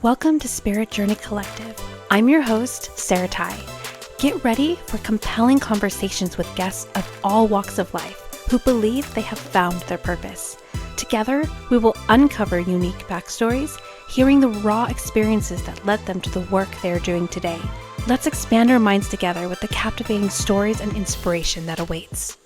Welcome to Spirit Journey Collective. I'm your host, Sarah Ty. Get ready for compelling conversations with guests of all walks of life who believe they have found their purpose. Together, we will uncover unique backstories, hearing the raw experiences that led them to the work they are doing today. Let's expand our minds together with the captivating stories and inspiration that awaits.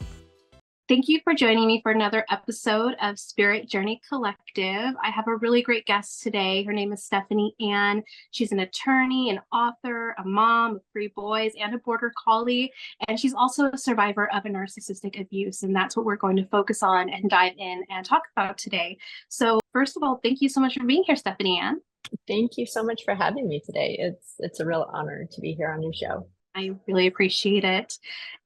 Thank you for joining me for another episode of Spirit Journey Collective. I have a really great guest today. Her name is Stephany Ann. She's an attorney, an author, a mom of 3 boys, and a border collie. And she's also a survivor of a narcissistic abuse. And that's what we're going to focus on and dive in and talk about today. So first of all, thank you so much for being here, Stephany Ann. Thank you so much for having me today. It's a real honor to be here on your show. I really appreciate it.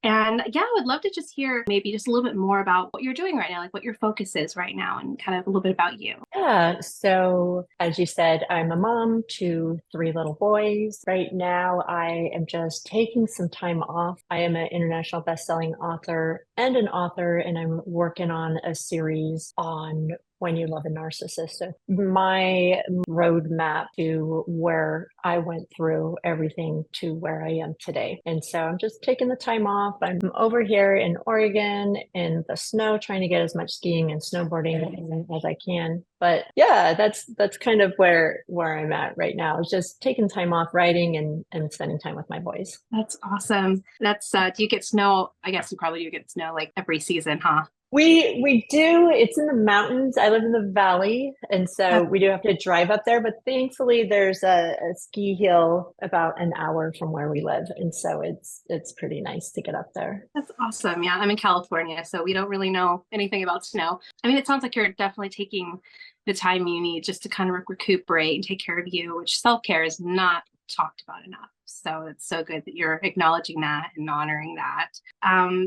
And yeah, I would love to just hear maybe just a little bit more about what you're doing right now, like what your focus is right now, and kind of a little bit about you. Yeah. So as you said, I'm a mom to 3 little boys. Right now, I am just taking some time off. I am an international best-selling author and an author, and I'm working on a series on when you love a narcissist. So my roadmap to where I went through everything to where I am today. And so I'm just taking the time off. I'm over here in Oregon in the snow, trying to get as much skiing and snowboarding as I can. But yeah, that's kind of where I'm at right now. It's just taking time off writing and spending time with my boys. That's awesome. That's do you get snow? I guess you probably do get snow like every season, huh? We do. It's in the mountains. I live in the valley, and so we do have to drive up there. But thankfully, there's a ski hill about an hour from where we live, and so it's pretty nice to get up there. That's awesome. Yeah, I'm in California, so we don't really know anything about snow. I mean, it sounds like you're definitely taking the time you need just to kind of recuperate and take care of you, which self-care is not talked about enough. So it's so good that you're acknowledging that and honoring that.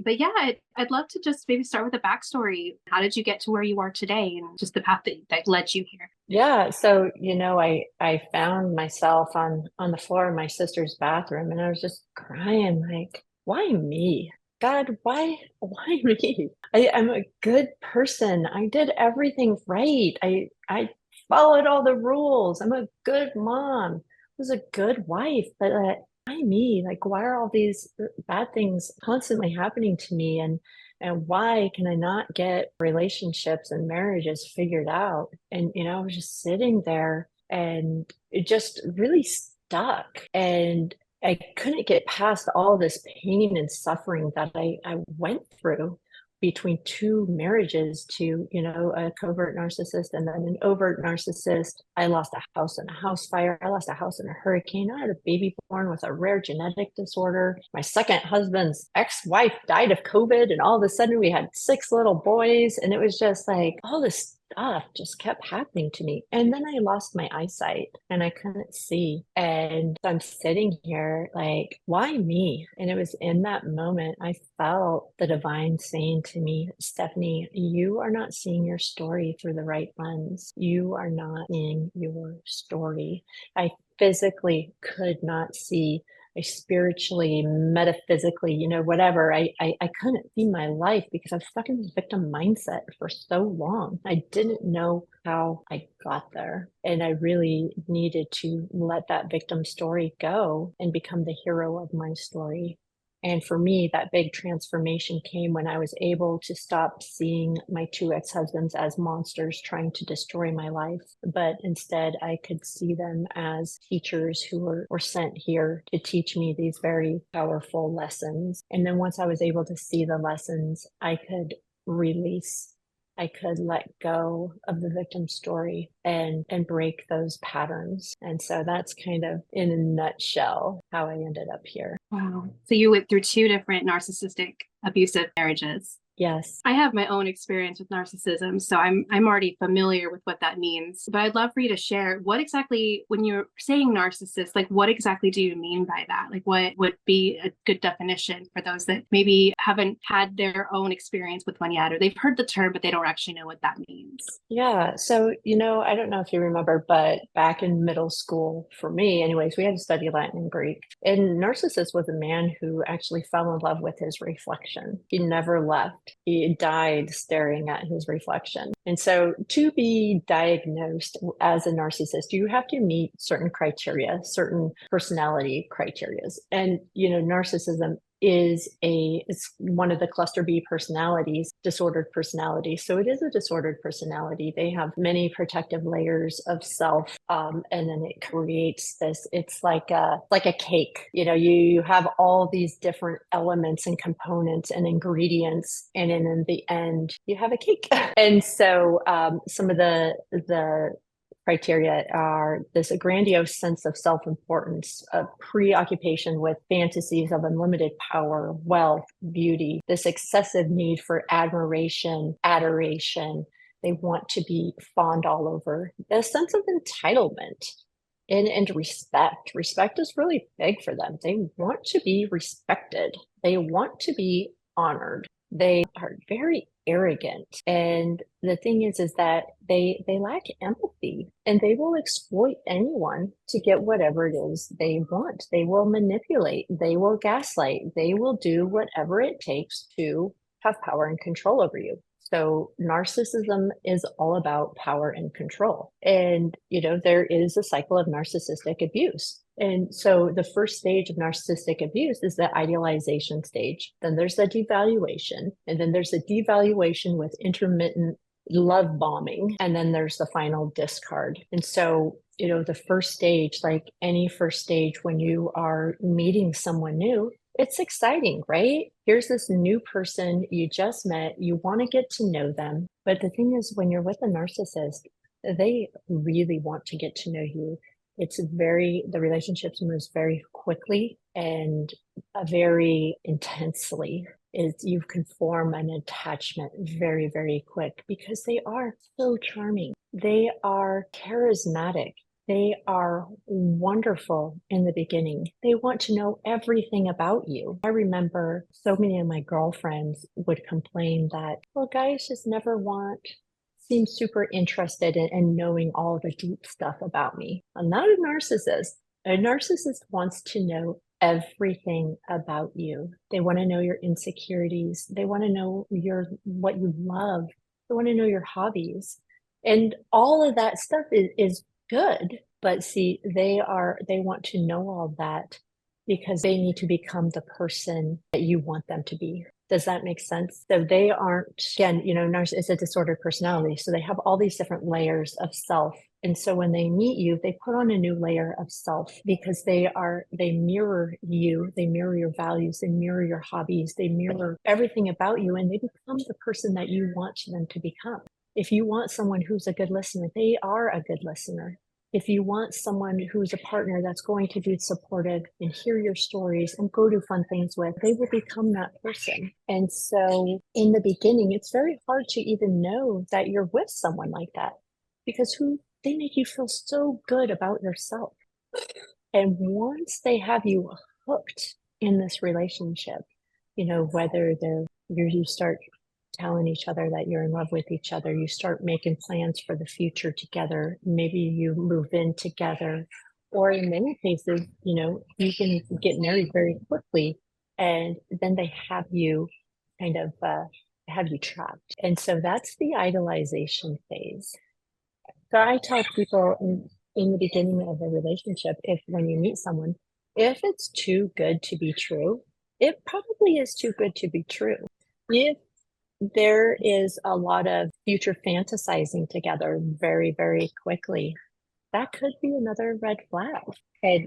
But yeah, I'd love to just maybe start with a backstory. How did you get to where you are today and just the path that led you here? Yeah. So, I found myself on the floor in my sister's bathroom, and I was just crying like, why me? God, why me? I'm a good person. I did everything right. I followed all the rules. I'm a good mom. Was a good wife, but why me? Like, why are all these bad things constantly happening to me? And why can I not get relationships and marriages figured out? And, I was just sitting there and it just really stuck. And I couldn't get past all this pain and suffering that I went through between 2 marriages to, a covert narcissist and then an overt narcissist. I lost a house in a house fire. I lost a house in a hurricane. I had a baby born with a rare genetic disorder. My second husband's ex-wife died of COVID. And all of a sudden we had 6 little boys. And it was just like all this stuff just kept happening to me. And then I lost my eyesight and I couldn't see. And I'm sitting here like, why me? And it was in that moment I felt the divine saying to me, Stephany, you are not seeing your story through the right lens. You are not seeing your story. I physically could not see. I spiritually, metaphysically, whatever. I couldn't see my life because I was stuck in this victim mindset for so long. I didn't know how I got there. And I really needed to let that victim story go and become the hero of my story. And for me, that big transformation came when I was able to stop seeing my 2 ex-husbands as monsters trying to destroy my life. But instead, I could see them as teachers who were sent here to teach me these very powerful lessons. And then once I was able to see the lessons, I could release. I could let go of the victim story and break those patterns. And so that's kind of in a nutshell how I ended up here. Wow. So you went through 2 different narcissistic abusive marriages. Yes. I have my own experience with narcissism, so I'm already familiar with what that means. But I'd love for you to share what exactly, when you're saying narcissist, like what exactly do you mean by that? Like what would be a good definition for those that maybe haven't had their own experience with one yet, or they've heard the term, but they don't actually know what that means? Yeah. So, I don't know if you remember, but back in middle school, for me anyways, we had to study Latin and Greek. And narcissist was a man who actually fell in love with his reflection. He never left. He died staring at his reflection. And so to be diagnosed as a narcissist, you have to meet certain criteria, certain personality criteria. And, narcissism it's one of the cluster B personalities, disordered personality. So it is a disordered personality. They have many protective layers of self, and then it creates this. It's like a cake. You have all these different elements and components and ingredients, and then in the end, you have a cake. And so some of the criteria are this grandiose sense of self-importance, a preoccupation with fantasies of unlimited power, wealth, beauty, this excessive need for admiration, adoration. They want to be fawned all over. A sense of entitlement and respect. Respect is really big for them. They want to be respected. They want to be honored. They are very arrogant. And the thing is that they lack empathy, and they will exploit anyone to get whatever it is they want. They will manipulate, they will gaslight, they will do whatever it takes to have power and control over you. So narcissism is all about power and control. And, there is a cycle of narcissistic abuse. And so the first stage of narcissistic abuse is the idealization stage. Then there's the devaluation. And then there's the devaluation with intermittent love bombing. And then there's the final discard. And so, the first stage, like any first stage when you are meeting someone new, it's exciting, right? Here's this new person you just met. You want to get to know them. But the thing is, when you're with a narcissist, they really want to get to know you. The relationships moves very quickly and very intensely. You can form an attachment very, very quick because they are so charming. They are charismatic. They are wonderful in the beginning. They want to know everything about you. I remember so many of my girlfriends would complain that, well, guys just never seem super interested in knowing all the deep stuff about me. I'm not a narcissist. A narcissist wants to know everything about you. They want to know your insecurities. They want to know what you love. They want to know your hobbies. And all of that stuff is good. But see, they want to know all that because they need to become the person that you want them to be. Does that make sense? So they aren't, again, it's a disordered personality. So they have all these different layers of self. And so when they meet you, they put on a new layer of self because they mirror you, they mirror your values, they mirror your hobbies, they mirror everything about you, and they become the person that you want them to become. If you want someone who's a good listener, they are a good listener. If you want someone who's a partner that's going to be supportive and hear your stories and go do fun things with, they will become that person. And so in the beginning, it's very hard to even know that you're with someone like that because they make you feel so good about yourself. And once they have you hooked in this relationship, whether you start telling each other that you're in love with each other, you start making plans for the future together, maybe you move in together, or in many cases, you can get married very quickly, and then they have you have you trapped. And so that's the idolization phase. So I tell people in the beginning of a relationship, when you meet someone, if it's too good to be true, it probably is too good to be true. If there is a lot of future fantasizing together very, very quickly, that could be another red flag. And,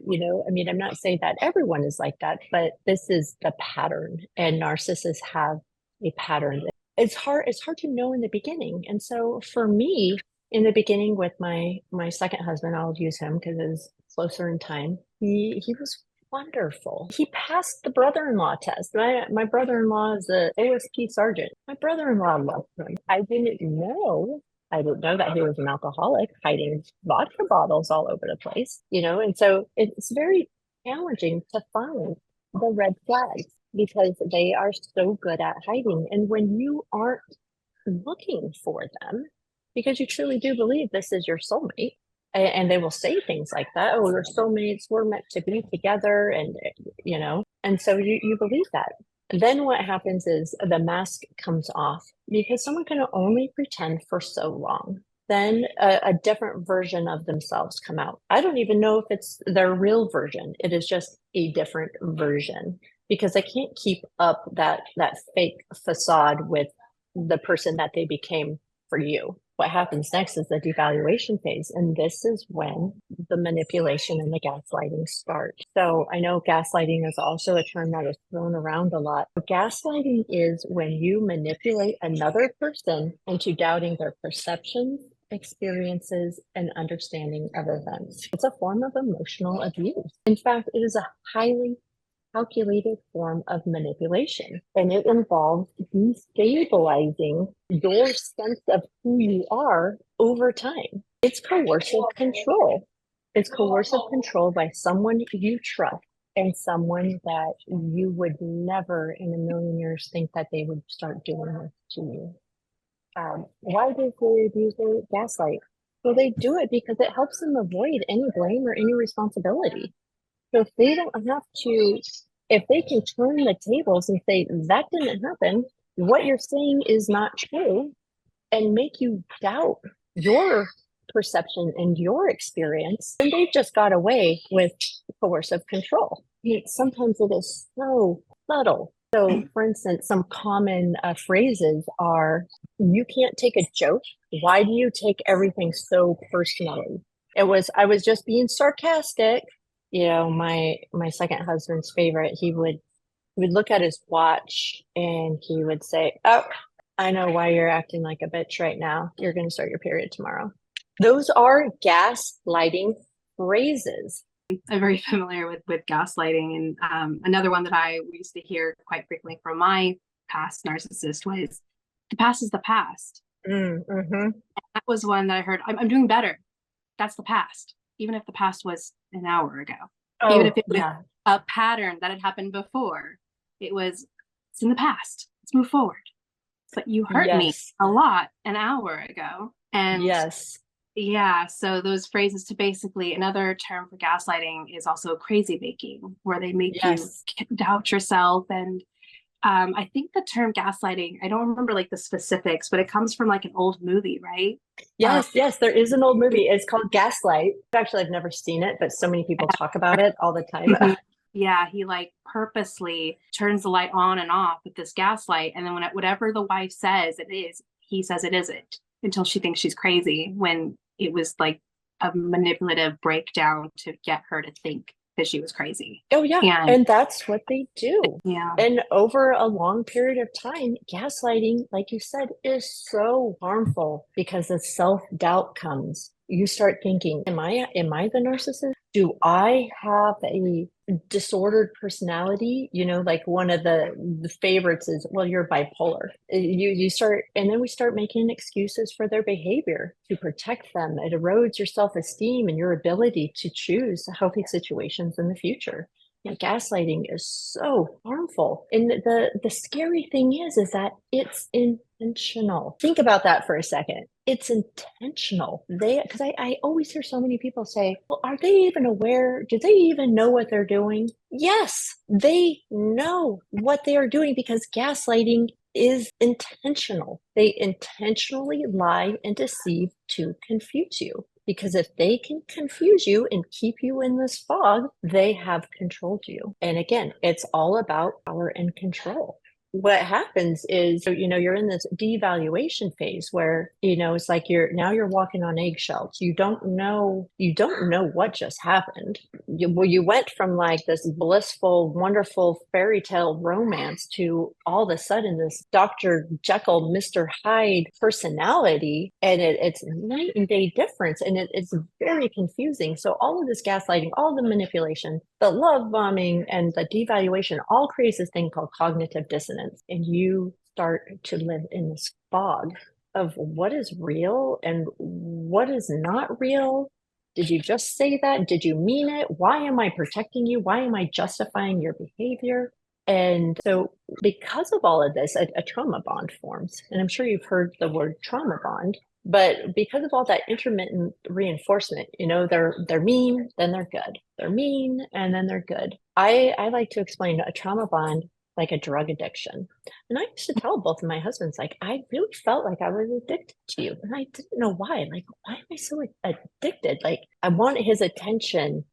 I'm not saying that everyone is like that, but this is the pattern, and narcissists have a pattern. It's hard to know in the beginning. And so for me, in the beginning with my second husband, I'll use him because it's closer in time. He was wonderful. He passed the brother-in-law test. My brother-in-law is a OSP sergeant. My brother-in-law loved him. I didn't know that he was an alcoholic, hiding vodka bottles all over the place, and so it's very challenging to find the red flags because they are so good at hiding. And when you aren't looking for them, because you truly do believe this is your soulmate, and they will say things like that. Oh, we're soulmates. We're meant to be together. And, and so you believe that. then what happens is the mask comes off because someone can only pretend for so long. Then a different version of themselves come out. I don't even know if it's their real version. It is just a different version because they can't keep up that fake facade with the person that they became for you. What happens next is the devaluation phase. And this is when the manipulation and the gaslighting start. So I know gaslighting is also a term that is thrown around a lot. Gaslighting is when you manipulate another person into doubting their perceptions, experiences, and understanding of events. It's a form of emotional abuse. In fact, it is a highly calculated form of manipulation, and it involves destabilizing your sense of who you are over time. It's coercive control. It's coercive control by someone you trust and someone that you would never in a million years think that they would start doing this to you. Why does the abuser gaslight? Well, they do it because it helps them avoid any blame or any responsibility. So if they don't have to, if they can turn the tables and say, that didn't happen, what you're saying is not true, and make you doubt your perception and your experience, then they've just got away with coercive control. Sometimes it is so subtle. So, for instance, some common phrases are, you can't take a joke. Why do you take everything so personally? I was just being sarcastic. You know, my second husband's favorite, he would look at his watch and he would say, oh, I know why you're acting like a bitch right now. You're going to start your period tomorrow. Those are gaslighting phrases. I'm very familiar with gaslighting. And another one that I used to hear quite frequently from my past narcissist was, the past is the past. And that was one that I heard, I'm doing better. That's the past. Even if the past was an hour ago, even if it was a pattern that had happened before, it's in the past. Let's move forward. But you hurt me a lot an hour ago. And so those phrases, to basically, another term for gaslighting is also crazy making, where they make you doubt yourself. And I think the term gaslighting, I don't remember like the specifics, but it comes from like an old movie, right? Yes, there is an old movie. It's called Gaslight. Actually, I've never seen it, but so many people talk about it all the time. Yeah, he like purposely turns the light on and off with this gaslight. And then whatever the wife says it is, he says it isn't, until she thinks she's crazy, when it was like a manipulative breakdown to get her to think that she was crazy. Oh yeah. And that's what they do. Yeah. And over a long period of time, gaslighting, like you said, is so harmful because the self-doubt comes. You start thinking, am I the narcissist? Do I have a disordered personality? You know, like one of the favorites is, well, you're bipolar. You start, and then we start making excuses for their behavior to protect them. It erodes your self-esteem and your ability to choose healthy situations in the future. Yeah, gaslighting is so harmful. And the scary thing is that it's intentional. Think about that for a second. It's intentional. Because I always hear so many people say, well, are they even aware? Do they even know what they're doing? Yes, they know what they are doing, because gaslighting is intentional. They intentionally lie and deceive to confuse you. Because if they can confuse you and keep you in this fog, they have controlled you. And again, it's all about power and control. What happens is, you know, you're in this devaluation phase where, you know, it's like you're walking on eggshells. You don't know what just happened. You went from like this blissful, wonderful fairy tale romance to all of a sudden this Dr. Jekyll, Mr. Hyde personality, and it's night and day difference, and it's very confusing. So all of this gaslighting, all the manipulation, the love bombing, and the devaluation all creates this thing called cognitive dissonance. And you start to live in this fog of what is real and what is not real. Did you just say that? Did you mean it? Why am I protecting you? Why am I justifying your behavior? And so because of all of this, a trauma bond forms. And I'm sure you've heard the word trauma bond. But because of all that intermittent reinforcement, you know, they're mean, then they're good. They're mean, and then they're good. I like to explain a trauma bond like a drug addiction. And I used to tell both of my husbands, like, I really felt like I was addicted to you. And I didn't know why. Like, why am I so addicted? Like, I want his attention.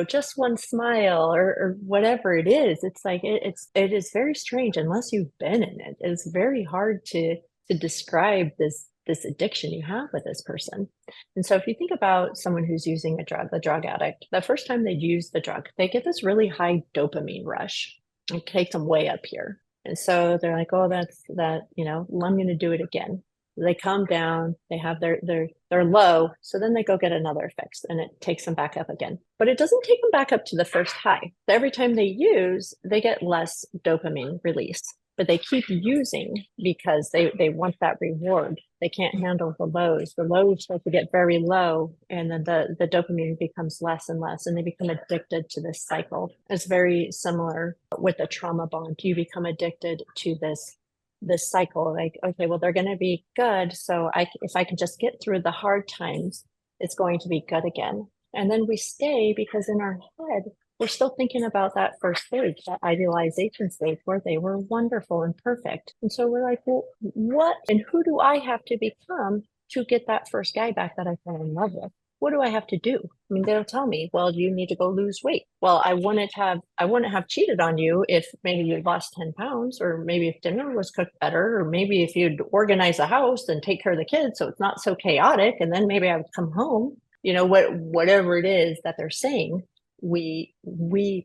Just one smile or whatever it is. It's like, it is very strange unless you've been in it. It's very hard to describe this addiction you have with this person. And so if you think about someone who's using a drug addict, the first time they use the drug, they get this really high dopamine rush. It takes them way up here. And so they're like, oh, that's that, I'm going to do it again. They calm down, they have they're low. So then they go get another fix and it takes them back up again. But it doesn't take them back up to the first high. So every time they use, they get less dopamine release. But they keep using because they want that reward. They can't handle the lows. The lows start to get very low, and then the dopamine becomes less and less, and they become addicted to this cycle. It's very similar with a trauma bond. You become addicted to this cycle. Like, okay, well, they're going to be good, so if I can just get through the hard times, it's going to be good again. And then we stay because in our head, we're still thinking about that first stage, that idealization stage where they were wonderful and perfect. And so we're like, well, what and who do I have to become to get that first guy back that I fell in love with? What do I have to do? I mean, they'll tell me, well, you need to go lose weight. Well, I wouldn't have cheated on you if maybe you lost 10 pounds, or maybe if dinner was cooked better, or maybe if you'd organize the house and take care of the kids so it's not so chaotic. And then maybe I would come home, whatever it is that they're saying. We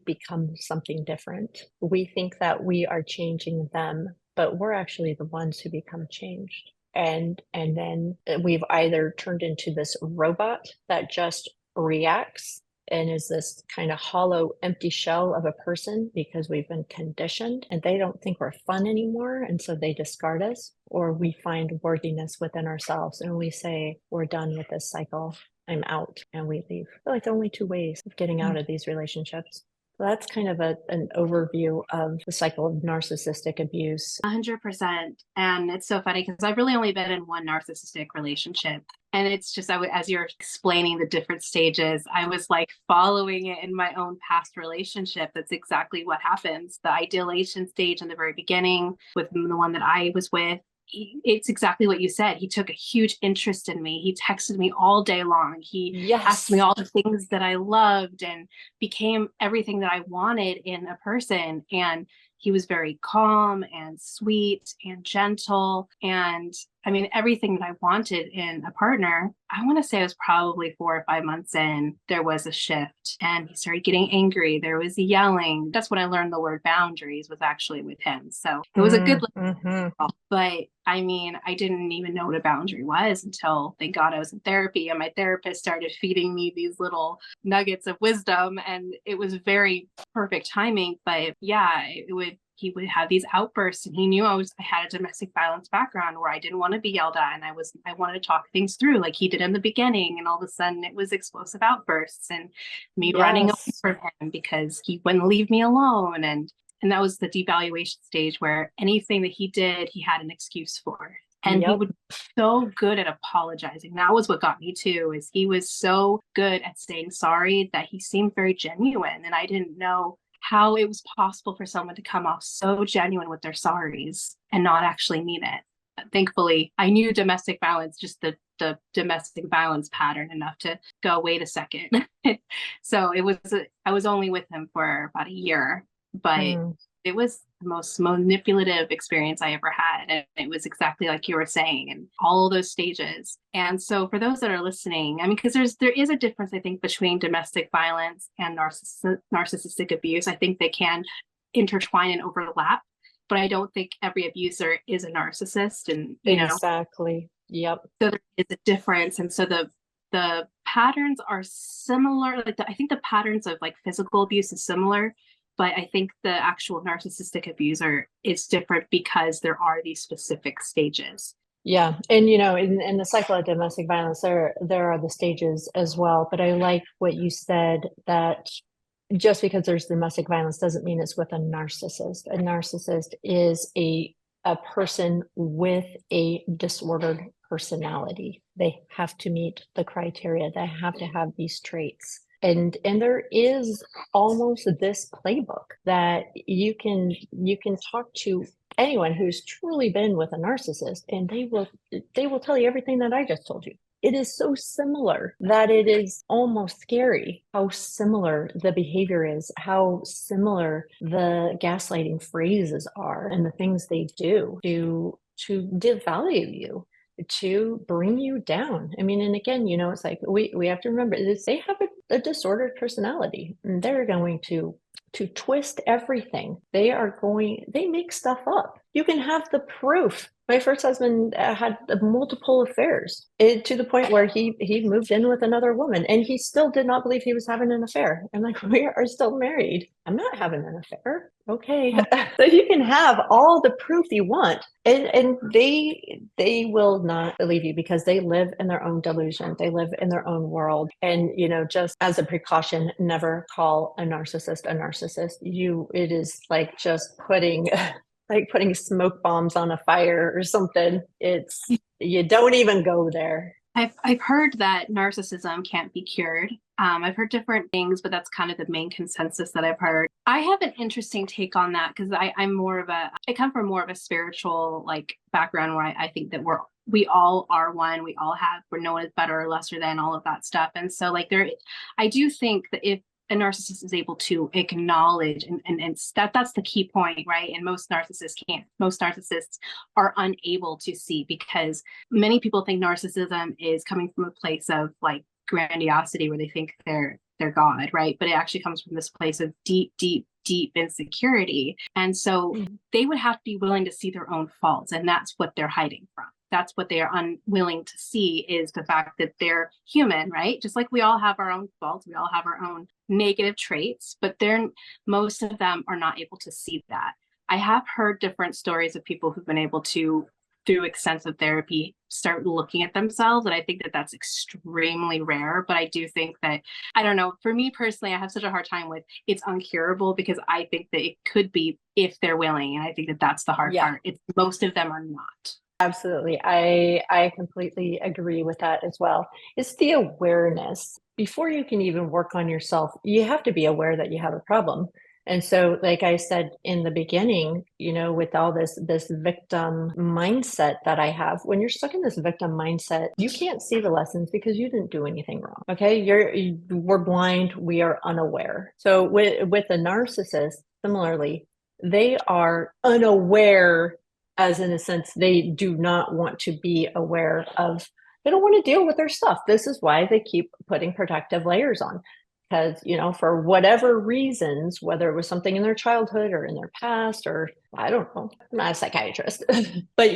become something different. We think that we are changing them, but we're actually the ones who become changed. And then we've either turned into this robot that just reacts and is this kind of hollow, empty shell of a person because we've been conditioned and they don't think we're fun anymore. And so they discard us, or we find worthiness within ourselves and we say, we're done with this cycle. I'm out, and we leave. I feel like only two ways of getting out of these relationships. So that's kind of an overview of the cycle of narcissistic abuse. 100%. And it's so funny because I've really only been in one narcissistic relationship. And it's just, as you're explaining the different stages, I was like following it in my own past relationship. That's exactly what happens. The idealization stage in the very beginning with the one that I was with, it's exactly what you said. He took a huge interest in me. He texted me all day long. He asked me all the things that I loved and became everything that I wanted in a person. And he was very calm and sweet and gentle. And I mean, everything that I wanted in a partner. I want to say it was probably 4 or 5 months in, there was a shift and he started getting angry. There was yelling. That's when I learned the word boundaries was actually with him. So it was a good, but I mean, I didn't even know what a boundary was until, thank God, I was in therapy and my therapist started feeding me these little nuggets of wisdom, and it was very perfect timing. But yeah, he would have these outbursts, and he knew I had a domestic violence background where I didn't want to be yelled at, and I wanted to talk things through like he did in the beginning. And all of a sudden it was explosive outbursts and me running away from him because he wouldn't leave me alone. And that was the devaluation stage where anything that he did, he had an excuse for. And he would be so good at apologizing. That was what got me too, is he was so good at saying sorry that he seemed very genuine. And I didn't know how it was possible for someone to come off so genuine with their sorries and not actually mean it. Thankfully, I knew domestic violence, just the domestic violence pattern enough to go, wait a second. So I was only with him for about a year, but it was the most manipulative experience I ever had. And it was exactly like you were saying, and all those stages. And so for those that are listening, I mean, because there is a difference, I think, between domestic violence and narcissistic abuse. I think they can intertwine and overlap, but I don't think every abuser is a narcissist. And exactly. Yep. So there is a difference. And so the patterns are similar. I think the patterns of like physical abuse is similar, but I think the actual narcissistic abuser is different because there are these specific stages. Yeah. And, in the cycle of domestic violence, there are the stages as well. But I like what you said, that just because there's domestic violence doesn't mean it's with a narcissist. A narcissist is a person with a disordered personality. They have to meet the criteria. They have to have these traits. And there is almost this playbook that you can talk to anyone who's truly been with a narcissist, and they will tell you everything that I just told you. It is so similar that it is almost scary how similar the behavior is, how similar the gaslighting phrases are, and the things they do to devalue you, to bring you down. I mean, and again, it's like we have to remember this, they have a disordered personality, and they're going to twist everything. They make stuff up. You can have the proof. My first husband had multiple affairs, to the point where he moved in with another woman, and he still did not believe he was having an affair. I'm like, we are still married. I'm not having an affair. Okay. So you can have all the proof you want, and they will not believe you because they live in their own delusion. They live in their own world. And, just as a precaution, never call a narcissist a narcissist. It is like just putting smoke bombs on a fire or something. You don't even go there. I've heard that narcissism can't be cured. I've heard different things, but that's kind of the main consensus that I've heard. I have an interesting take on that because I come from more of a spiritual background where I think that we all are one. We're no one is better or lesser than, all of that stuff. And so I do think that if a narcissist is able to acknowledge and that's the key point, right? And most narcissists can't. Most narcissists are unable to see, because many people think narcissism is coming from a place of grandiosity, where they think they're God, right? But it actually comes from this place of deep insecurity. And so they would have to be willing to see their own faults, and that's what they're hiding from. That's what they are unwilling to see, is the fact that they're human, right? Just like we all have our own faults, we all have our own negative traits, but most of them are not able to see that. I have heard different stories of people who've been able to, through extensive therapy, start looking at themselves. And I think that that's extremely rare. But I do think that, I don't know, for me personally, I have such a hard time with it's uncurable, because I think that it could be if they're willing. And I think that that's the hard part. Most of them are not. Absolutely. I completely agree with that as well. It's the awareness. Before you can even work on yourself, you have to be aware that you have a problem. And so, like I said in the beginning, with all this victim mindset that I have, when you're stuck in this victim mindset, you can't see the lessons because you didn't do anything wrong. Okay. We're blind. We are unaware. So with a narcissist, similarly, they are unaware, as in a sense, they do not want to be aware of, they don't want to deal with their stuff. This is why they keep putting protective layers on. Because, for whatever reasons, whether it was something in their childhood or in their past, or I don't know, I'm not a psychiatrist, but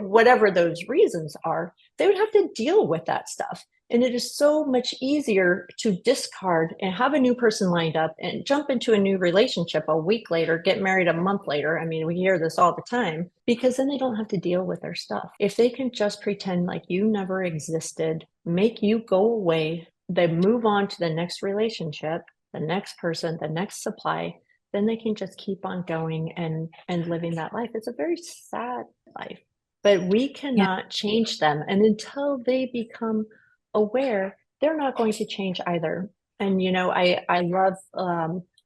whatever those reasons are, they would have to deal with that stuff. And it is so much easier to discard and have a new person lined up and jump into a new relationship a week later, get married a month later. I mean, we hear this all the time, because then they don't have to deal with their stuff. If they can just pretend like you never existed, make you go away, they move on to the next relationship, the next person, the next supply, then they can just keep on going and living that life. It's a very sad life, but we cannot change them. And until they become aware, they're not going to change either. And, I love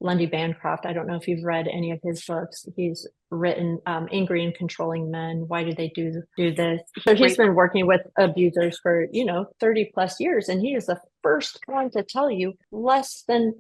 Lundy Bancroft. I don't know if you've read any of his books. He's written Angry and Controlling Men. Why did they do this? So he's been working with abusers for, 30 plus years. And he is the first one to tell you less than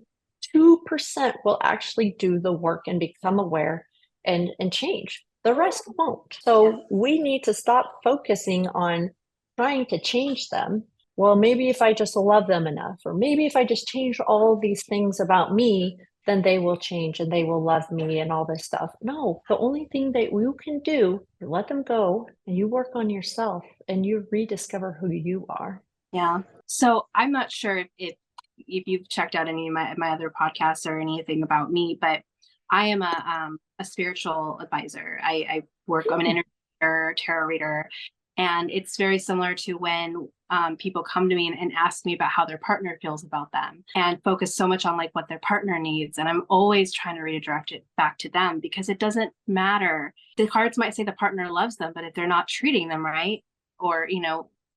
2% will actually do the work and become aware and change. The rest won't. So we need to stop focusing on trying to change them. Well, maybe if I just love them enough, or maybe if I just change all these things about me, then they will change and they will love me and all this stuff. No, the only thing that you can do is let them go, and you work on yourself and you rediscover who you are. Yeah. So I'm not sure if you've checked out any of my other podcasts or anything about me, but I am a spiritual advisor. I'm an interviewer, tarot reader, and it's very similar to when people come to me and ask me about how their partner feels about them, and focus so much on what their partner needs. And I'm always trying to redirect it back to them, because it doesn't matter. The cards might say the partner loves them, but if they're not treating them right, or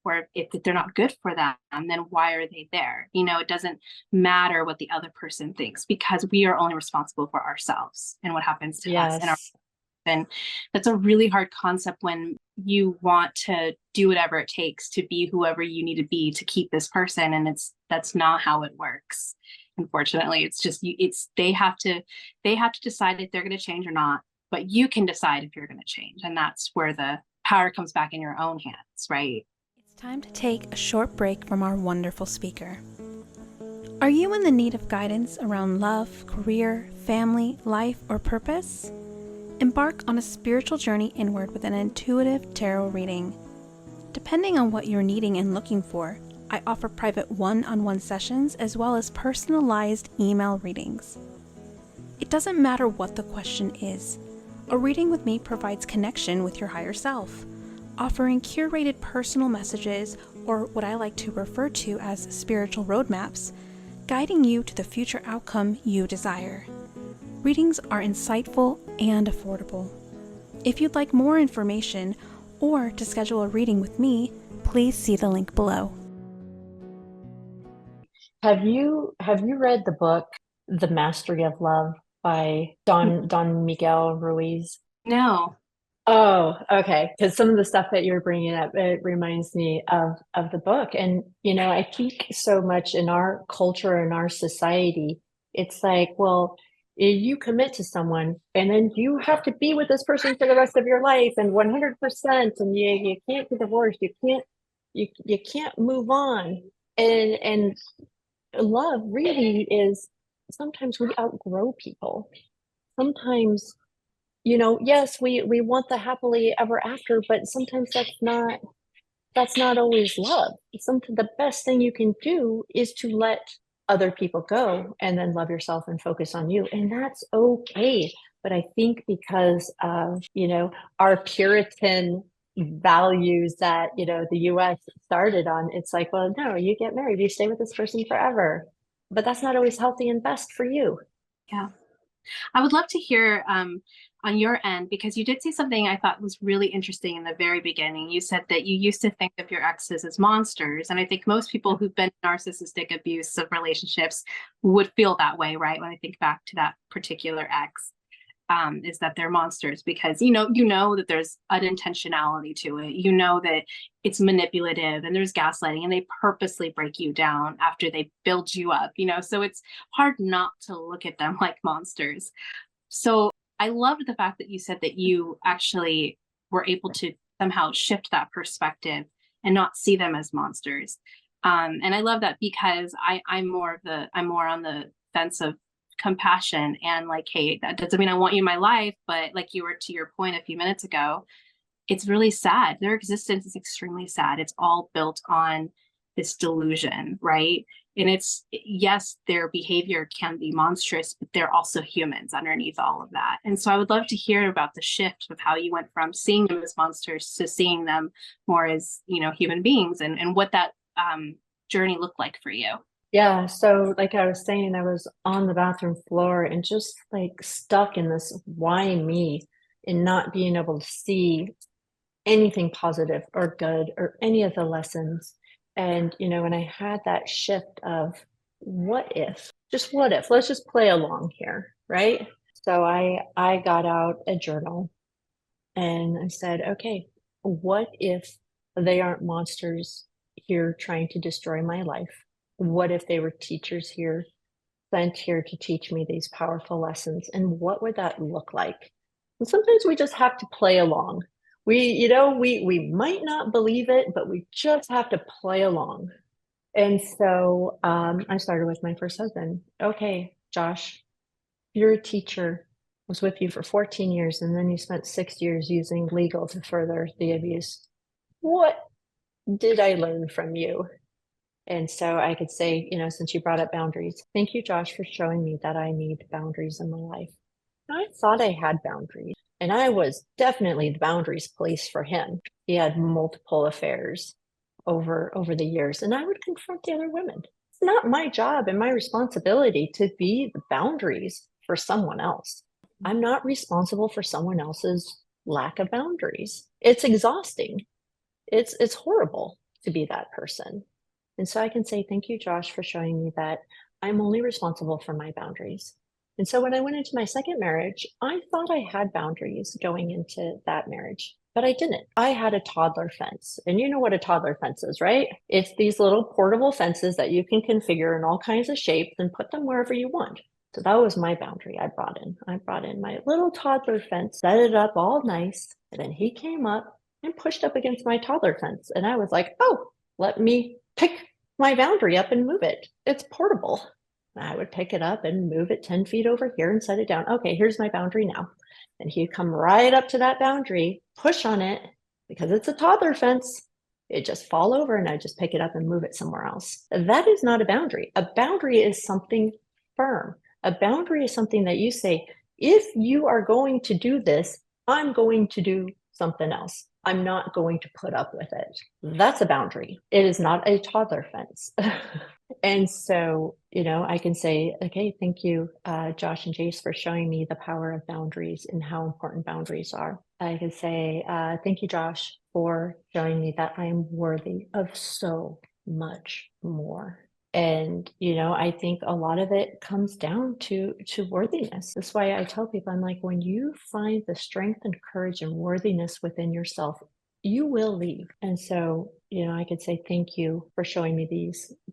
or if they're not good for them, then why are they there? It doesn't matter what the other person thinks, because we are only responsible for ourselves and what happens to us and our. Yes. And that's a really hard concept when you want to do whatever it takes to be whoever you need to be to keep this person. And that's not how it works. Unfortunately, it's just, they have to decide if they're going to change or not, but you can decide if you're going to change. And that's where the power comes back in your own hands, right? It's time to take a short break from our wonderful speaker. Are you in the need of guidance around love, career, family, life, or purpose? Embark on a spiritual journey inward with an intuitive tarot reading. Depending on what you're needing and looking for, I offer private one-on-one sessions as well as personalized email readings. It doesn't matter what the question is. A reading with me provides connection with your higher self, offering curated personal messages, or what I like to refer to as spiritual roadmaps, guiding you to the future outcome you desire. Readings are insightful and affordable. If you'd like more information or to schedule a reading with me, please see the link below. Have you read the book The Mastery of Love by Don Miguel Ruiz? No. Oh, okay. Because some of the stuff that you're bringing up, it reminds me of the book. And, I think so much in our culture and our society, it's like, well, you commit to someone and then you have to be with this person for the rest of your life and 100%, and you can't get divorced. You can't move on. And love really is, sometimes we outgrow people. Sometimes, yes, we want the happily ever after, but sometimes that's not always love. Something, the best thing you can do is to let other people go and then love yourself and focus on you. And that's okay. But I think because of, our Puritan values that, the US started on, it's like, well, no, you get married, you stay with this person forever. But that's not always healthy and best for you. Yeah. I would love to hear on your end, because you did say something I thought was really interesting in the very beginning. You said that you used to think of your exes as monsters. And I think most people who've been in narcissistic abusive relationships would feel that way, right? When I think back to that particular ex, is that they're monsters because, you know that there's unintentionality to it. You know that it's manipulative and there's gaslighting and they purposely break you down after they build you up, so it's hard not to look at them like monsters. So I loved the fact that you said that you actually were able to somehow shift that perspective and not see them as monsters. And I love that because I'm more on the fence of compassion and like, hey, that doesn't mean I want you in my life, but like you were to your point a few minutes ago, it's really sad. Their existence is extremely sad. It's all built on this delusion, right? And it's, yes, their behavior can be monstrous, but they're also humans underneath all of that. And so I would love to hear about the shift of how you went from seeing them as monsters to seeing them more as, human beings, and what that journey looked like for you. Yeah. So like I was saying, I was on the bathroom floor and just like stuck in this why me, and not being able to see anything positive or good or any of the lessons. And, when I had that shift of what if, let's just play along here. Right. So I got out a journal and I said, okay, what if they aren't monsters here trying to destroy my life? What if they were teachers here, sent here to teach me these powerful lessons? And what would that look like? And sometimes we just have to play along. We might not believe it, but we just have to play along. And so I started with my first husband. Okay, Josh, you're a teacher, was with you for 14 years, and then you spent 6 years using legal to further the abuse. What did I learn from you? And so I could say, since you brought up boundaries, thank you, Josh, for showing me that I need boundaries in my life. I thought I had boundaries, and I was definitely the boundaries police for him. He had multiple affairs over the years, and I would confront the other women. It's not my job and my responsibility to be the boundaries for someone else. I'm not responsible for someone else's lack of boundaries. It's exhausting. It's horrible. to be that person. And so I can say, thank you, Josh, for showing me that I'm only responsible for my boundaries. And so when I went into my second marriage, I thought I had boundaries going into that marriage, but I didn't. I had a toddler fence. And you know what a toddler fence is, right? It's these little portable fences that you can configure in all kinds of shapes and put them wherever you want. So that was my boundary I brought in. I brought in my little toddler fence, set it up all nice. And then he came up and pushed up against my toddler fence. And I was like, oh, let me pick my boundary up and move it. It's portable. I would pick it up and move it 10 feet over here and set it down. Okay, here's my boundary now. And he'd come right up to that boundary, push on it, because it's a toddler fence. It just fall over and I just pick it up and move it somewhere else. That is not a boundary. A boundary is something firm. A boundary is something that you say, if you are going to do this, I'm going to do something else. I'm not going to put up with it. That's a boundary. It is not a toddler fence. And so, I can say, okay, thank you, Josh and Jace, for showing me the power of boundaries and how important boundaries are. I can say, thank you, Josh, for showing me that I am worthy of so much more. And, I think a lot of it comes down to worthiness. That's why I tell people, I'm like, when you find the strength and courage and worthiness within yourself, you will leave. And so, I could say, thank you for showing me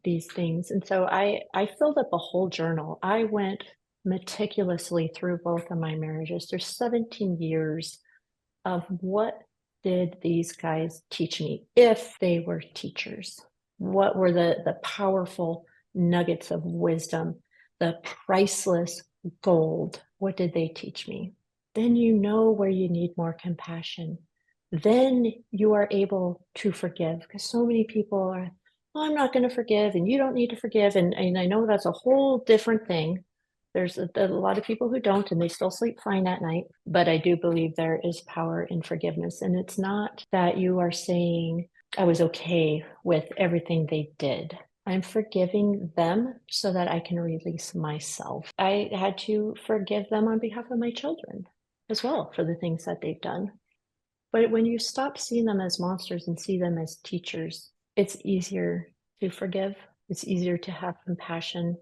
these things. And so I filled up a whole journal. I went meticulously through both of my marriages. There's 17 years of what did these guys teach me, if they were teachers. What were the powerful nuggets of wisdom, the priceless gold? What did they teach me? Then you know where you need more compassion. Then you are able to forgive, because so many people are, oh, I'm not going to forgive, and you don't need to forgive. And I know that's a whole different thing. There's a lot of people who don't, and they still sleep fine at night. But I do believe there is power in forgiveness. And it's not that you are saying, I was okay with everything they did. I'm forgiving them so that I can release myself. I had to forgive them on behalf of my children as well for the things that they've done. But when you stop seeing them as monsters and see them as teachers, it's easier to forgive. It's easier to have compassion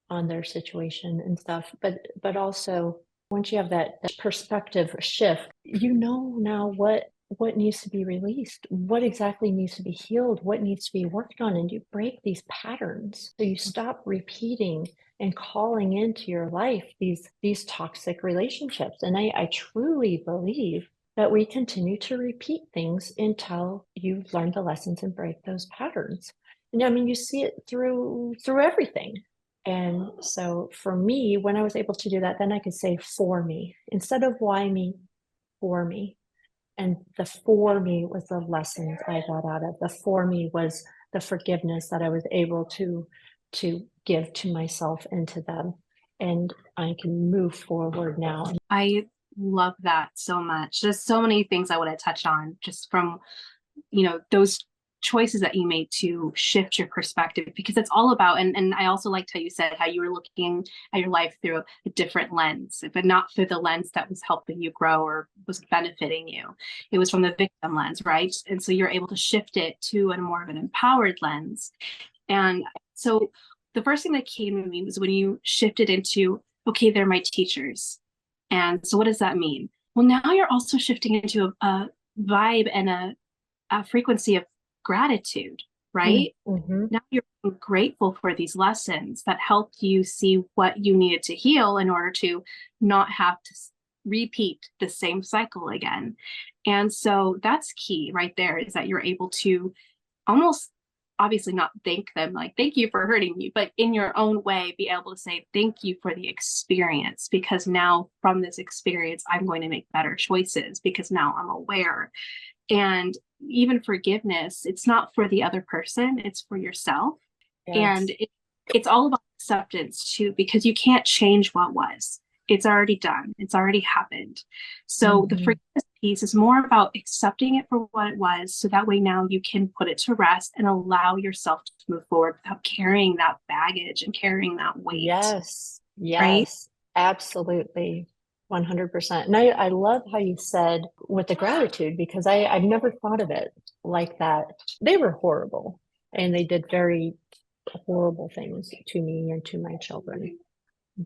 on their situation and stuff. But also, once you have that perspective shift, you know now what needs to be released, what exactly needs to be healed, what needs to be worked on, and you break these patterns. So you stop repeating and calling into your life these toxic relationships. And I truly believe that we continue to repeat things until you learn the lessons and break those patterns. And I mean, you see it through everything. And so for me, when I was able to do that, then I could say for me, instead of why me, for me. And the for me was the lessons I got out of. The for me was the forgiveness that I was able to give to myself and to them. And I can move forward now. I love that so much. There's so many things I want to touch on just from, those choices that you made to shift your perspective, because it's all about, and I also liked how you said how you were looking at your life through a different lens, but not through the lens that was helping you grow or was benefiting you. It was from the victim lens, right? And so you're able to shift it to a more of an empowered lens. And so the first thing that came to me was when you shifted into, okay, they're my teachers. And so what does that mean? Well, now you're also shifting into a vibe and a frequency of gratitude, right? Mm-hmm. Now you're grateful for these lessons that helped you see what you needed to heal in order to not have to repeat the same cycle again. And so that's key right there, is that you're able to almost, obviously not thank them, like, thank you for hurting me, but in your own way, be able to say, thank you for the experience, because now from this experience, I'm going to make better choices because now I'm aware. And even forgiveness, it's not for the other person, it's for yourself. Yes. And it's all about acceptance too, because you can't change what was. It's already done. It's already happened. So the forgiveness piece is more about accepting it for what it was, so that way now you can put it to rest and allow yourself to move forward without carrying that baggage and carrying that weight. Yes. Right? Absolutely. 100%. And I love how you said with the gratitude, because I've never thought of it like that. They were horrible and they did very horrible things to me and to my children.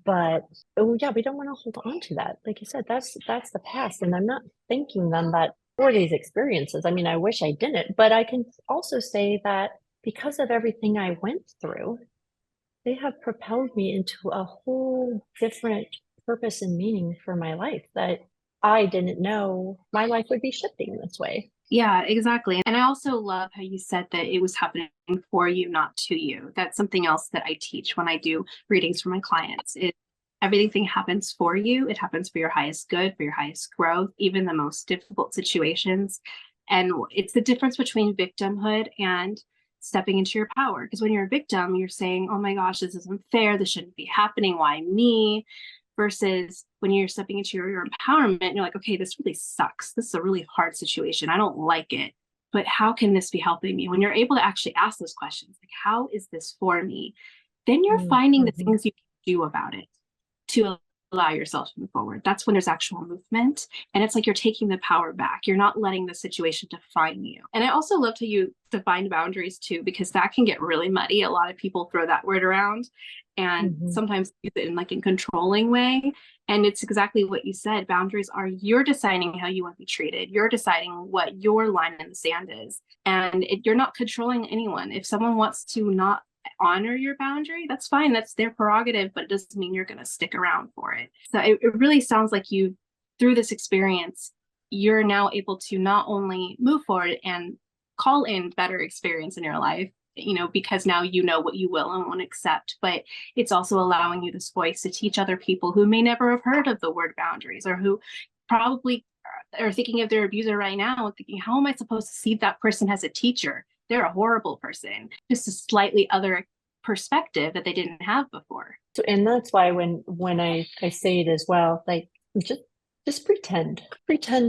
But oh yeah, we don't want to hold on to that. Like you said, that's the past. And I'm not thanking them that for these experiences. I mean, I wish I didn't, but I can also say that because of everything I went through, they have propelled me into a whole different purpose and meaning for my life that I didn't know my life would be shifting this way. Yeah, exactly. And I also love how you said that it was happening for you, not to you. That's something else that I teach when I do readings for my clients. Everything happens for you. It happens for your highest good, for your highest growth, even the most difficult situations. And it's the difference between victimhood and stepping into your power. Because when you're a victim, you're saying, oh my gosh, this isn't fair. This shouldn't be happening. Why me? Versus when you're stepping into your empowerment, you're like, okay, this really sucks. This is a really hard situation. I don't like it, but how can this be helping me? When you're able to actually ask those questions, like, how is this for me? Then you're finding the things you can do about it to allow yourself to move forward. That's when there's actual movement. And it's like you're taking the power back. You're not letting the situation define you. And I also loved how you defined boundaries too, because that can get really muddy. A lot of people throw that word around and sometimes use it in like a controlling way. And it's exactly what you said. Boundaries are you're deciding how you want to be treated. You're deciding what your line in the sand is. And you're not controlling anyone. If someone wants to not honor your boundary, that's fine. That's their prerogative, but it doesn't mean you're going to stick around for it. So it really sounds like you, through this experience, you're now able to not only move forward and call in better experience in your life, you know, because now you know what you will and won't accept, but it's also allowing you this voice to teach other people who may never have heard of the word boundaries, or who probably are thinking of their abuser right now and thinking, how am I supposed to see that person as a teacher? They're a horrible person. Just a slightly other perspective that they didn't have before. So, and that's why when I say it as well, like just pretend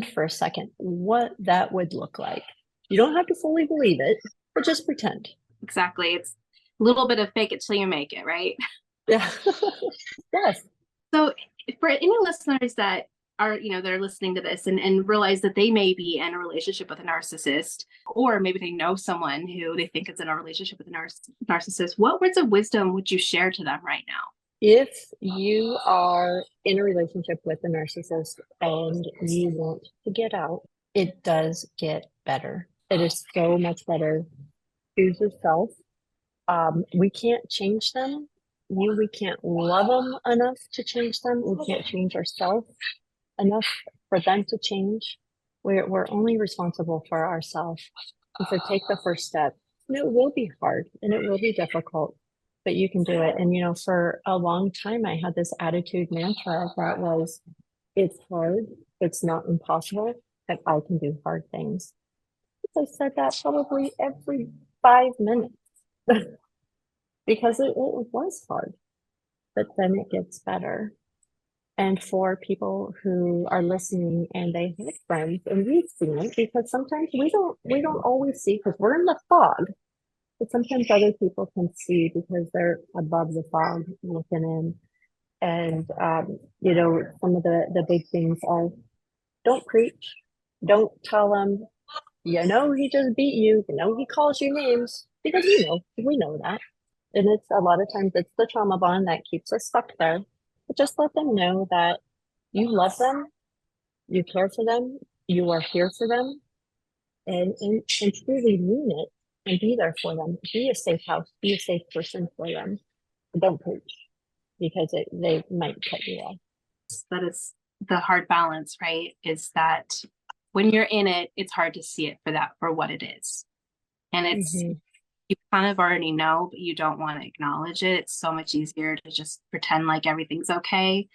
for a second what that would look like. You don't have to fully believe it, but just pretend. Exactly. It's a little bit of fake it till you make it, right? Yeah. Yes. So for any listeners that are, you know, that are listening to this and realize that they may be in a relationship with a narcissist, or maybe they know someone who they think is in a relationship with a narcissist, what words of wisdom would you share to them right now? If you are in a relationship with a narcissist and you want to get out, it does get better. It is so much better. Choose yourself. We can't change them. We can't love them enough to change them. We can't change ourselves enough for them to change. We're only responsible for ourselves. And so take the first step. And it will be hard and it will be difficult, but you can do it. And, you know, for a long time, I had this attitude mantra that was, it's hard, it's not impossible, that I can do hard things. I said that probably every 5 minutes because it was hard, but then it gets better. And for people who are listening and they have friends, and we've seen it, because sometimes we don't always see because we're in the fog, but sometimes other people can see because they're above the fog looking in. And you know, some of the big things are, don't preach, don't tell them, you know, he just beat you, you know, he calls you names, because we know that. And it's a lot of times it's the trauma bond that keeps us stuck there. But just let them know that you love them, you care for them, you are here for them, and truly mean it and be there for them. Be a safe house, be a safe person for them. But don't preach, because they might cut you off. That is the hard balance, right? Is that when you're in it, it's hard to see it for what it is. And it's, you kind of already know, but you don't want to acknowledge it. It's so much easier to just pretend like everything's okay,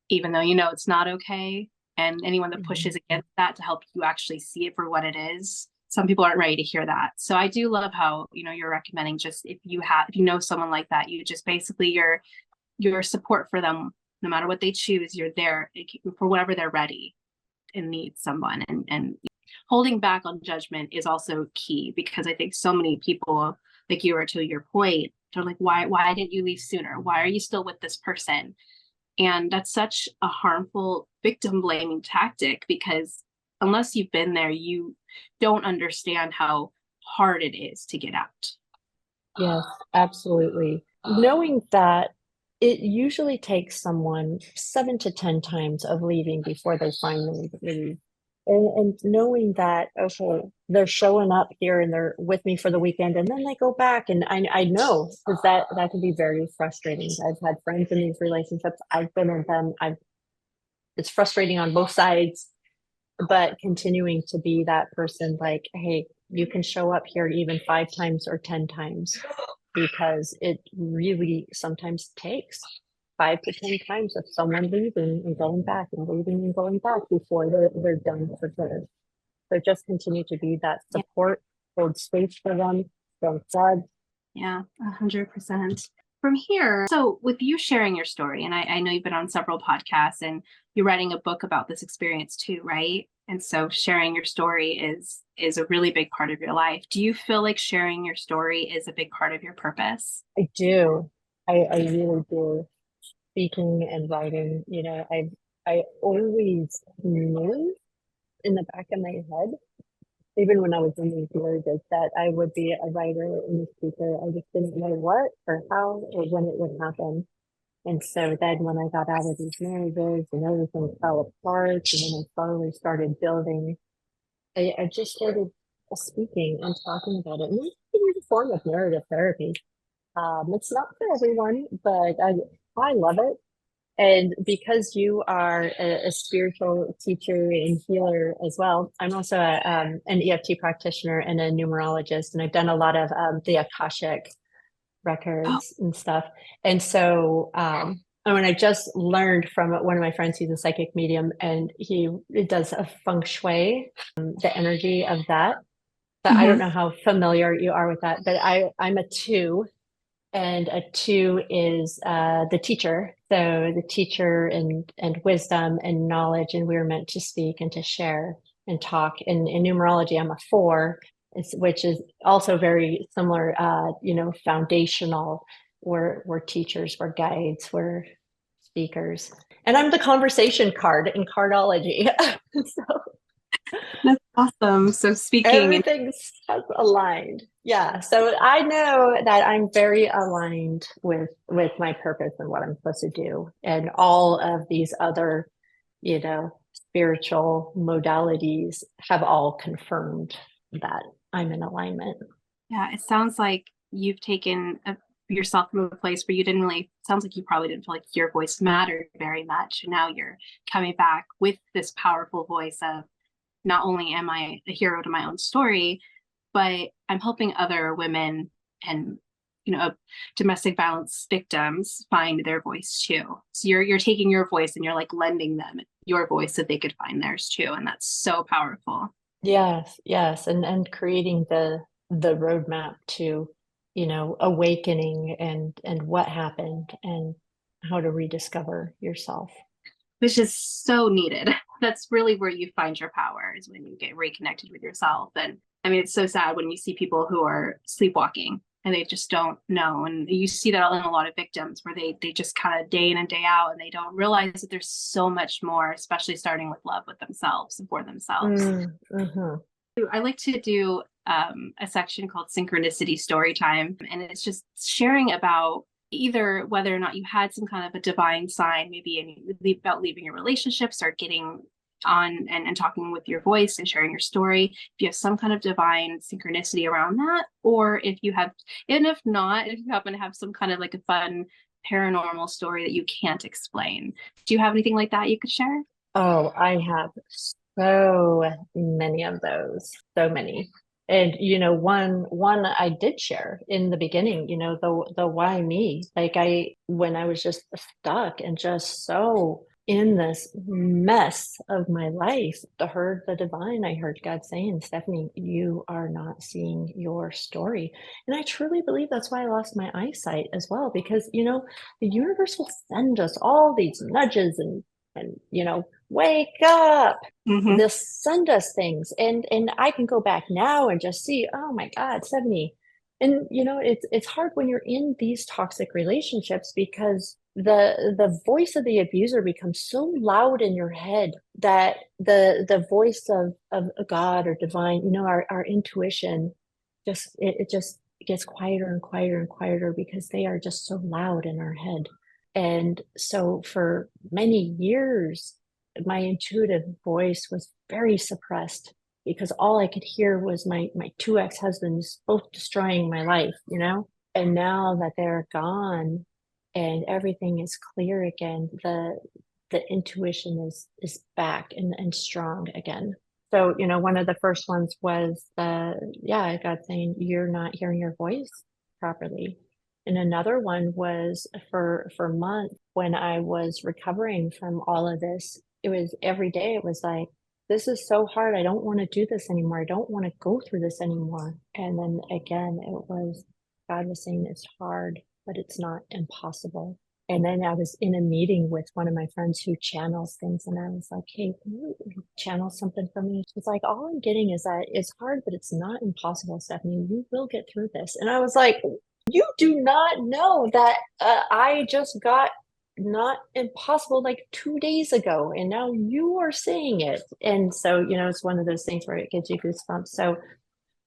even though you know it's not okay. And anyone that pushes against that to help you actually see it for what it is, some people aren't ready to hear that. So I do love how, you know, you're recommending, just if you know someone like that, you just basically your support for them, no matter what they choose, you're there for whatever they're ready and need someone. And holding back on judgment is also key, because I think so many people, like you were, to your point, they're like, why didn't you leave sooner? Why are you still with this person? And that's such a harmful victim blaming tactic, because unless you've been there, you don't understand how hard it is to get out. Yes, absolutely. Knowing that it usually takes someone 7 to 10 times of leaving before they finally leave. And knowing that, okay, they're showing up here and they're with me for the weekend and then they go back. And I know because that can be very frustrating. I've had friends in these relationships. I've been in them. It's frustrating on both sides, but continuing to be that person like, hey, you can show up here even 5 times or 10 times because it really sometimes takes 5 to 10 times of someone leaving and going back and leaving and going back before they're done for good. So just continue to be that support, hold space for them, don't judge. Yeah, 100%. From here, so with you sharing your story, and I know you've been on several podcasts and you're writing a book about this experience too, right? And so sharing your story is a really big part of your life. Do you feel like sharing your story is a big part of your purpose? I do. I really do. Speaking and writing, I always knew in the back of my head, even when I was in these marriages, that I would be a writer and a speaker. I just didn't know what or how or when it would happen. And so then when I got out of these marriages and everything fell apart, and then I slowly started building, I just started speaking and talking about it. And it's a form of narrative therapy. It's not for everyone, but I love it. And because you are a spiritual teacher and healer as well, I'm also an EFT practitioner and a numerologist, and I've done a lot of the Akashic records and stuff. And so when I just learned from one of my friends, he's a psychic medium, and he does a feng shui, the energy of that. But I don't know how familiar you are with that, but I'm a 2. And a 2 is the teacher. So the teacher and wisdom and knowledge, and we were meant to speak and to share and talk. In numerology, I'm a 4, which is also very similar, foundational. We're teachers, we're guides, we're speakers. And I'm the conversation card in cardology. So That's awesome. So speaking, everything's aligned. Yeah. So I know that I'm very aligned with my purpose and what I'm supposed to do. And all of these other, spiritual modalities have all confirmed that I'm in alignment. Yeah, it sounds like you've taken yourself from a place where you didn't really, sounds like you probably didn't feel like your voice mattered very much. And now you're coming back with this powerful voice of, not only am I a hero to my own story, but I'm helping other women and, domestic violence victims find their voice too. So you're taking your voice and you're like lending them your voice so they could find theirs too. And that's so powerful. Yes. And creating the roadmap to, awakening and what happened and how to rediscover yourself. Which is so needed. That's really where you find your power, is when you get reconnected with yourself. And I mean, it's so sad when you see people who are sleepwalking and they just don't know. And you see that in a lot of victims where they just kind of day in and day out, and they don't realize that there's so much more, especially starting with love with themselves and for themselves. I like to do a section called Synchronicity Story Time. And it's just sharing about either whether or not you had some kind of a divine sign, maybe about leaving your relationship, start getting on and talking with your voice and sharing your story. If you have some kind of divine synchronicity around that, or if you have, and if not, if you happen to have some kind of like a fun paranormal story that you can't explain. Do you have anything like that you could share? Oh, I have so many of those, so many. And one I did share in the beginning, the why me? Like when I was just stuck and just so in this mess of my life, I heard the divine. I heard God saying, Stephany, you are not seeing your story. And I truly believe that's why I lost my eyesight as well, because the universe will send us all these nudges and wake up. They'll send us things, and I can go back now and just see, oh my God, Stephany. And it's hard when you're in these toxic relationships because the voice of the abuser becomes so loud in your head that the voice of a God or divine, our intuition, it just gets quieter and quieter and quieter because they are just so loud in our head. And so for many years, my intuitive voice was very suppressed because all I could hear was my two ex-husbands both destroying my life, And now that they're gone and everything is clear again, the intuition is back and strong again. So, one of the first ones was God saying, you're not hearing your voice properly. And another one was for months when I was recovering from all of this. It was every day. It was like, this is so hard. I don't want to do this anymore. I don't want to go through this anymore. And then again, God was saying it's hard, but it's not impossible. And then I was in a meeting with one of my friends who channels things. And I was like, hey, can you channel something for me? She's like, all I'm getting is that it's hard, but it's not impossible, Stephany. You will get through this. And I was like, you do not know that I just got not impossible like 2 days ago. And now you are saying it. And so, it's one of those things where it gives you goosebumps. So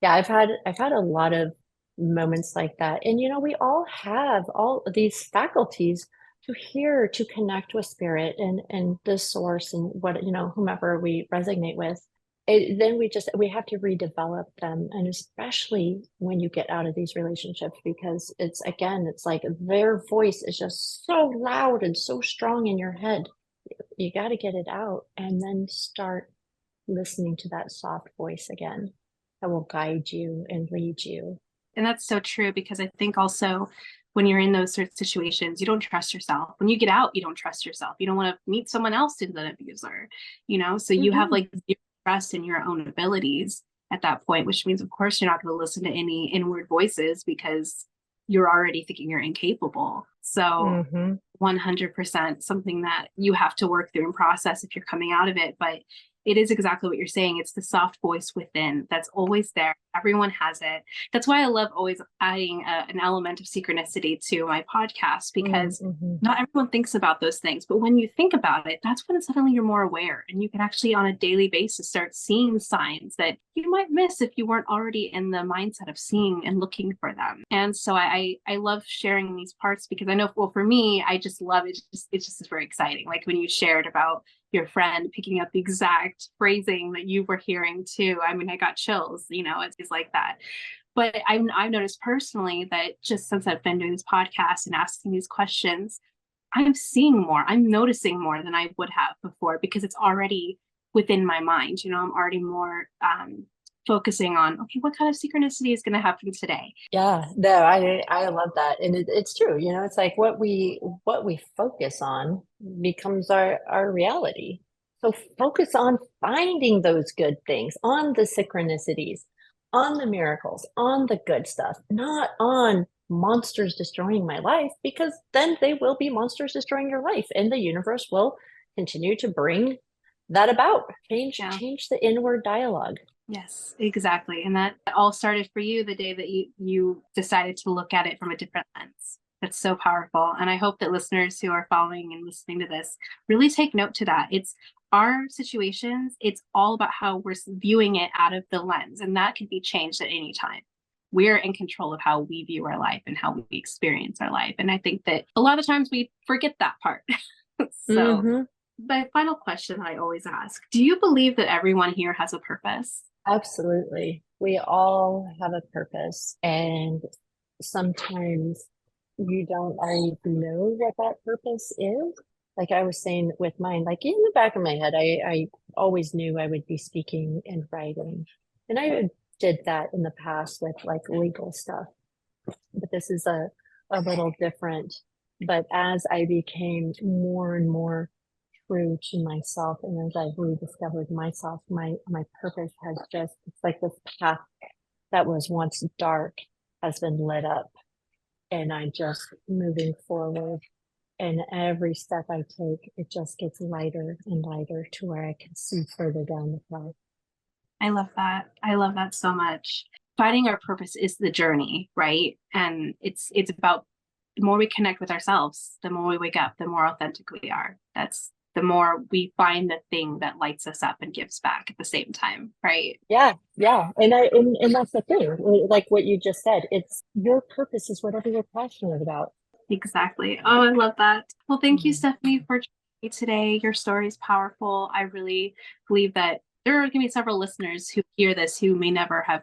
yeah, I've had a lot of moments like that. And, we all have all of these faculties to hear, to connect with spirit and the source and what, whomever we resonate with. Then we have to redevelop them. And especially when you get out of these relationships, because it's like their voice is just so loud and so strong in your head. You got to get it out and then start listening to that soft voice again that will guide you and lead you. And that's so true, because I think also when you're in those sort of situations, you don't trust yourself. When you get out, you don't trust yourself. You don't want to meet someone else who's an abuser, so you have like zero trust in your own abilities at that point, which means, of course, you're not going to listen to any inward voices because you're already thinking you're incapable. So 100% something that you have to work through and process if you're coming out of it. But it is exactly what you're saying. It's the soft voice within that's always there. Everyone has it. That's why I love always adding an element of synchronicity to my podcast, because not everyone thinks about those things. But when you think about it, that's when suddenly you're more aware, and you can actually on a daily basis start seeing signs that you might miss if you weren't already in the mindset of seeing and looking for them. And so I love sharing these parts because I know, well, for me, I just love it. It's just very exciting. Like when you shared about your friend picking up the exact phrasing that you were hearing too. I mean, I got chills, it's like that. But I've noticed personally that just since I've been doing this podcast and asking these questions, I'm seeing more, I'm noticing more than I would have before, because it's already within my mind. I'm already more focusing on, okay, what kind of synchronicity is going to happen today? Yeah, no, I love that. And it's true. It's like what we focus on becomes our reality. So focus on finding those good things, on the synchronicities, on the miracles, on the good stuff, not on monsters destroying my life, because then they will be monsters destroying your life, and the universe will continue to bring that about. Change the inward dialogue. Yes, exactly. And that all started for you the day that you decided to look at it from a different lens. That's so powerful. And I hope that listeners who are following and listening to this really take note to that. It's our situations. It's all about how we're viewing it out of the lens. And that can be changed at any time. We're in control of how we view our life and how we experience our life. And I think that a lot of times we forget that part. So my final question I always ask, do you believe that everyone here has a purpose? Absolutely. We all have a purpose, and sometimes you don't always know what that purpose is. Like I was saying with mine, like in the back of my head, I always knew I would be speaking and writing. And I did that in the past with like legal stuff. But this is a little different. But as I became more and more true to myself, and as I've rediscovered myself, my purpose has it's like this path that was once dark has been lit up, and I'm just moving forward, and every step I take, it just gets lighter and lighter to where I can see further down the path. I love that so much. Finding our purpose is the journey, right? And it's about the more we connect with ourselves, the more we wake up, the more authentic we are. That's the more we find the thing that lights us up and gives back at the same time, right? Yeah. And that's the thing, like what you just said, it's your purpose is whatever you're passionate about. Exactly. Oh, I love that. Well, thank you, Stephany, for joining me today. Your story is powerful. I really believe that there are going to be several listeners who hear this who may never have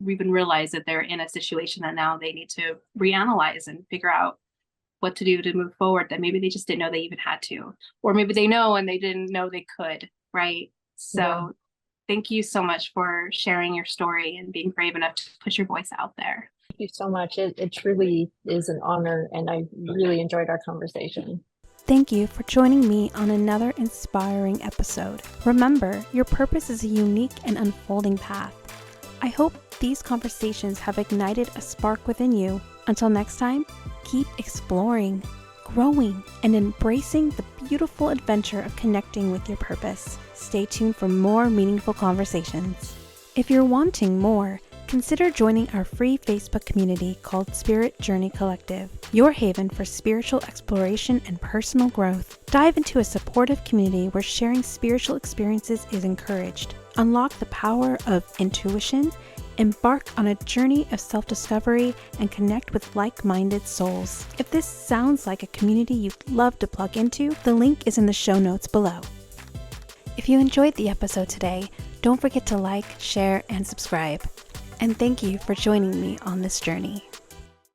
even realized that they're in a situation that now they need to reanalyze and figure out what to do to move forward, that maybe they just didn't know they even had to, or maybe they know and they didn't know they could, right? So thank you so much for sharing your story and being brave enough to put your voice out there. Thank you so much. It truly is an honor, and I really enjoyed our conversation. Thank you for joining me on another inspiring episode. Remember, your purpose is a unique and unfolding path. I hope these conversations have ignited a spark within you. Until next time, keep exploring, growing, and embracing the beautiful adventure of connecting with your purpose. Stay tuned for more meaningful conversations. If you're wanting more, consider joining our free Facebook community called Spirit Journey Collective, your haven for spiritual exploration and personal growth. Dive into a supportive community where sharing spiritual experiences is encouraged. Unlock the power of intuition, embark on a journey of self-discovery, and connect with like-minded souls. If this sounds like a community you'd love to plug into, the link is in the show notes below. If you enjoyed the episode today, don't forget to like, share, and subscribe. And thank you for joining me on this journey.